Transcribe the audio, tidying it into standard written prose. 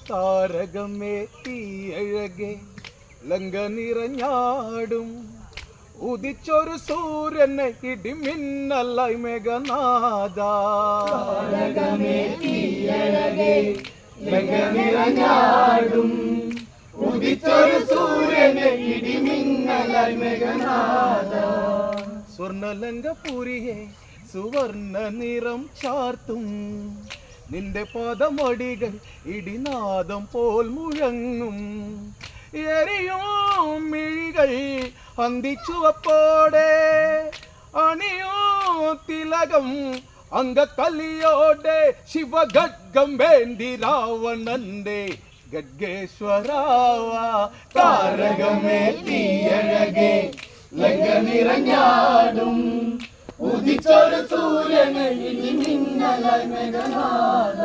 താരകമേ തീയഴകെ ലങ്ക നിറഞ്ഞാടും ഉദിച്ചൊരു സൂര്യനെ ഇടിമിന്നലായി മേഘനാഥ. താരകമേ തീയഴകെ ലങ്ക നിറഞ്ഞാടും ഉദിച്ചൊരു സൂര്യനെ ഇടിമിന്നലായി മേഘനാഥ. സ്വർണലങ്കപുരിയെ സുവർണ നിറം ചാർത്തും നിന്റെ പാദമടികൾ ഇടിനാദം പോൽ മുഴങ്ങും. എരിയും മിഴികൾ അന്തിച്ചുവപ്പോടെ അണിയോ തിലകം അംഗക്കലിയോടെ ശിവഖഡ്ഗം വേണ്ടി രാവണന്റെ ഖഡ്ഗേശ്വരാവ. താരകമേ തീയഴകെ ലങ്ക നിറഞ്ഞാടും ഉദിച്ചൊരു സൂര്യനെ ഇടിമിന്നലായി മേഘനാഥ.